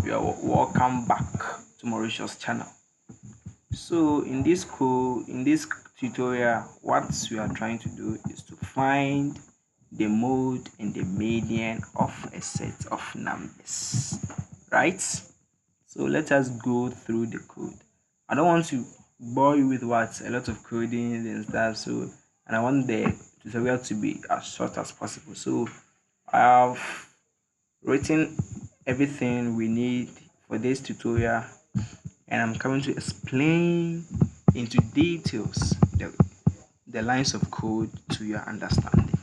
You are welcome back to Mauritius channel. So in this tutorial, what we are trying to do is to find the mode and the median of a set of numbers, right? So let us go through the code. I don't want to bore you with what a lot of coding and stuff. So and I want the tutorial to be as short as possible. So I have written everything we need for this tutorial, and I'm coming to explain into details the lines of code to your understanding.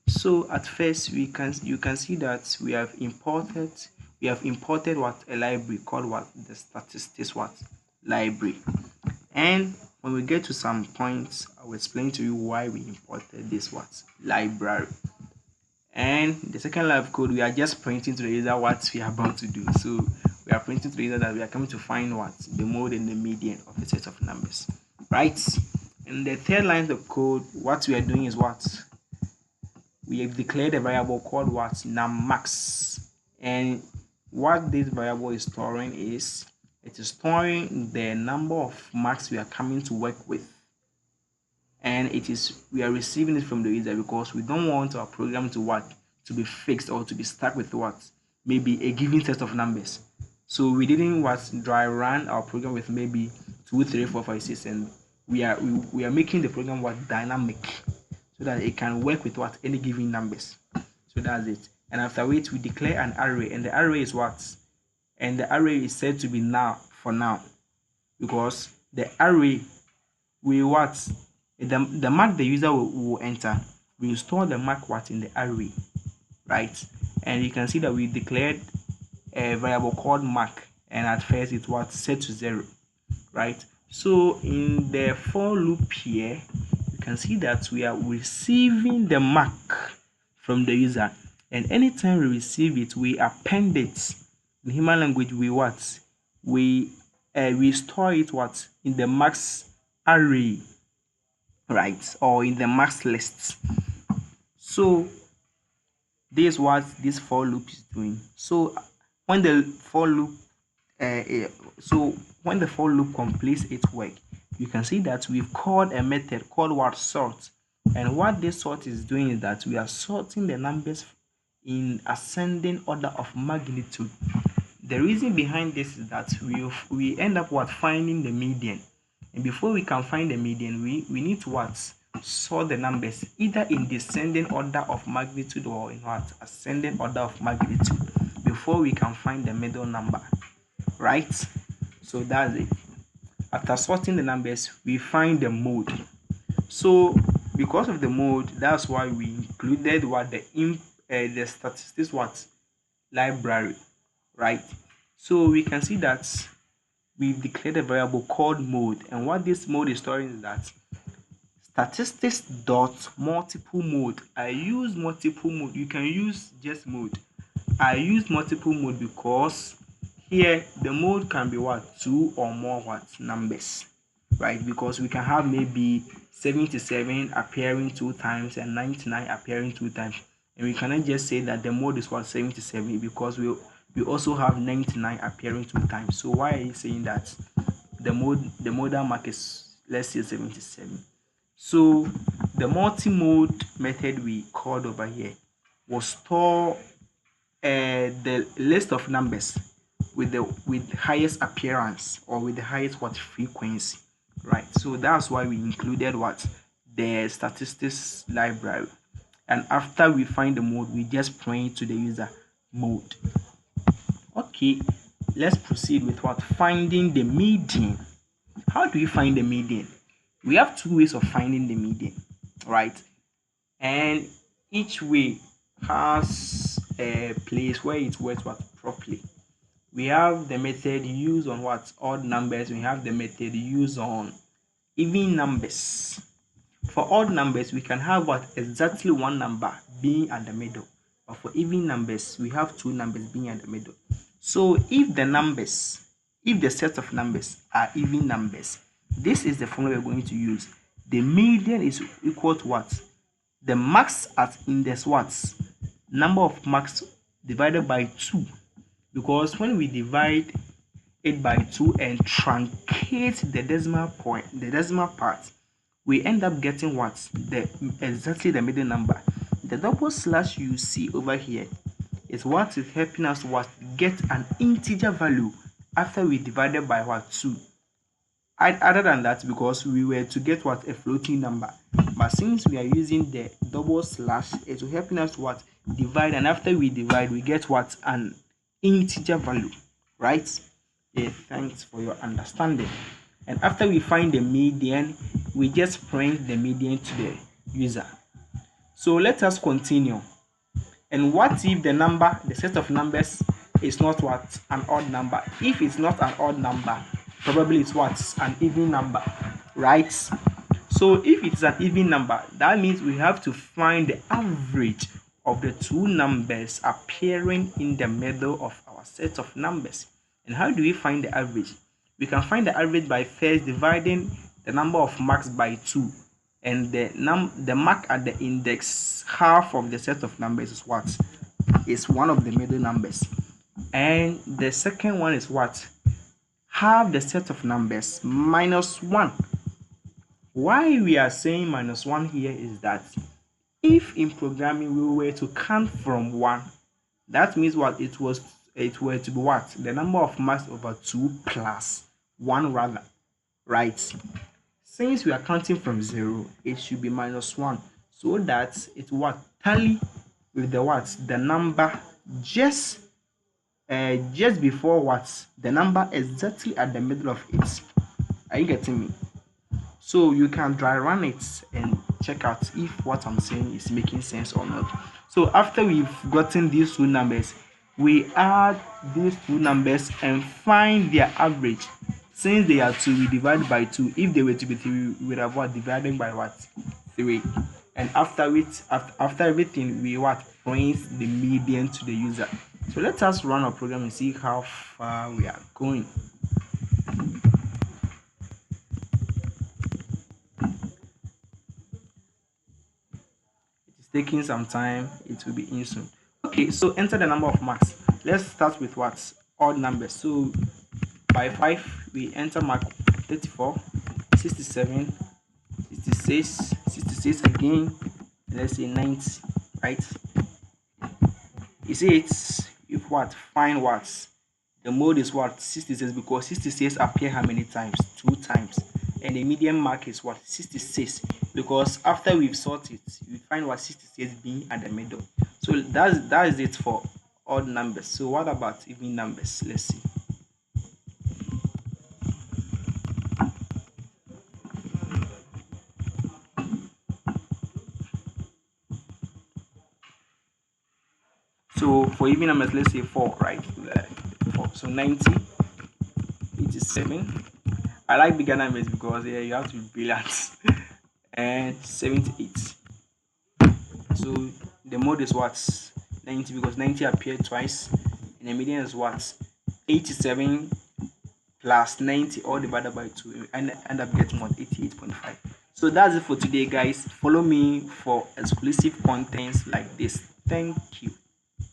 So at first you can see that we have imported what a library called what the statistics what library. And when we get to some points, I will explain to you why we imported this what library. And the second line of code, we are just printing to the user what we are about to do. So we are printing to the user that we are coming to find what the mode and the median of a set of numbers, right? And the third line of code, what we are doing is what we have declared a variable called what nummax, and what this variable is storing is it is storing the number of max we are coming to work with, and we are receiving it from the user because we don't want our program to be fixed or to be stuck with what maybe a given set of numbers. So we didn't dry run our program with maybe 2 3 4 5 6, and we are making the program dynamic so that it can work with any given numbers. So that's it. And after which we declare an array, and the array is and the array is said to be now for now, because the array will the mark the user will enter, we will store the mark in the array, right? And you can see that we declared a variable called mark, and at first it was set to 0, right? So in the for loop here, you can see that we are receiving the mark from the user, and anytime we receive it, we append it. In human language, we store it in the max array, right, or in the max list. So this is what this for loop is doing. So when the for loop when the for loop completes its work, you can see that we've called a method called sort. And what this sort is doing is that we are sorting the numbers in ascending order of magnitude. The reason behind this is that we end up finding the median, and before we can find the median, we need to sort the numbers either in descending order of magnitude or in ascending order of magnitude before we can find the middle number, right? So that's it. After sorting the numbers, we find the mode. So because of the mode, that's why we included the statistics library, right? So we can see that we've declared a variable called mode, and what this mode is storing is that statistics dot multiple mode. I use multiple mode. You can use just mode. I use multiple mode because here the mode can be 2 or more numbers, right? Because we can have maybe 77 appearing 2 times and 99 appearing 2 times, and we cannot just say that the mode is 77 because we also have 99 appearing 2 times. So why are you saying that the modal mark is, let's say, 77? So the multi-mode method we called over here will store the list of numbers with highest appearance or with the highest frequency, right? So that's why we included the statistics library. And after we find the mode, we just print to the user mode. Okay, let's proceed with finding the median. How do we find the median? We have 2 ways of finding the median, right? And each way has a place where it works properly. We have the method used on odd numbers. We have the method used on even numbers. For odd numbers, we can have exactly one number being at the middle, but for even numbers, we have 2 numbers being at the middle. So if the set of numbers are even numbers, this is the formula we're going to use. The median is equal to the max at index number of max divided by 2 because when we divide it by 2 and truncate the decimal part, we end up getting what? The exactly the middle number. The double slash you see over here is what is helping us what get an integer value after we divided by what? 2. Other than that, because we were to get what? A floating number. But since we are using the double slash, it will helping us what? Divide, and after we divide, we get what? An integer value, right? Yeah, thanks for your understanding. And after we find the median, we just print the median to the user. So let us continue. And what if the number, the set of numbers, is not what? An odd number. If it's not an odd number, probably it's what? An even number, right? So if it's an even number, that means we have to find the average of the two numbers appearing in the middle of our set of numbers. And how do we find the average? We can find the average by first dividing the number of marks by 2, and the mark at the index half of the set of numbers is what? Is one of the middle numbers. And the second one is what? Half the set of numbers minus 1. Why we are saying minus 1 here is that if in programming we were to count from 1, that means what? It were to be what? The number of marks over 2 plus 1 rather, right? Since we are counting from 0, it should be minus 1, so that it what? Tally with the what? The number just before what? The number exactly at the middle of it. Are you getting me? So you can dry run it and check out if what I'm saying is making sense or not. So after we've gotten these two numbers, we add these two numbers and find their average. Since they are 2, we divide by 2. If they were to be 3, we would have what? Dividing by what? 3. And after everything, we what? Print the median to the user. So let us run our program and see how far we are going. It's taking some time. It will be in soon. Okay, so enter the number of marks. Let's start with what? Odd numbers. So by 5, we enter mark 34, 67, 66, 66 again, and let's say 90, right? You see it's if what? Find what? The mode is what? 66, because 66 appear how many times? 2 times. And the median mark is what? 66, because after we've sorted, we find what? 66 being at the middle. So that is it for odd numbers. So what about even numbers? Let's see. So for even numbers, let's say 4, right? 4. So 90, 87. I like bigger numbers because yeah, you have to be brilliant. And 78. So the mode is what? 90, because 90 appeared twice. And the median is what? 87 plus 90 all divided by 2, and end up getting what? 88.5. So that's it for today, guys. Follow me for exclusive contents like this. Thank you.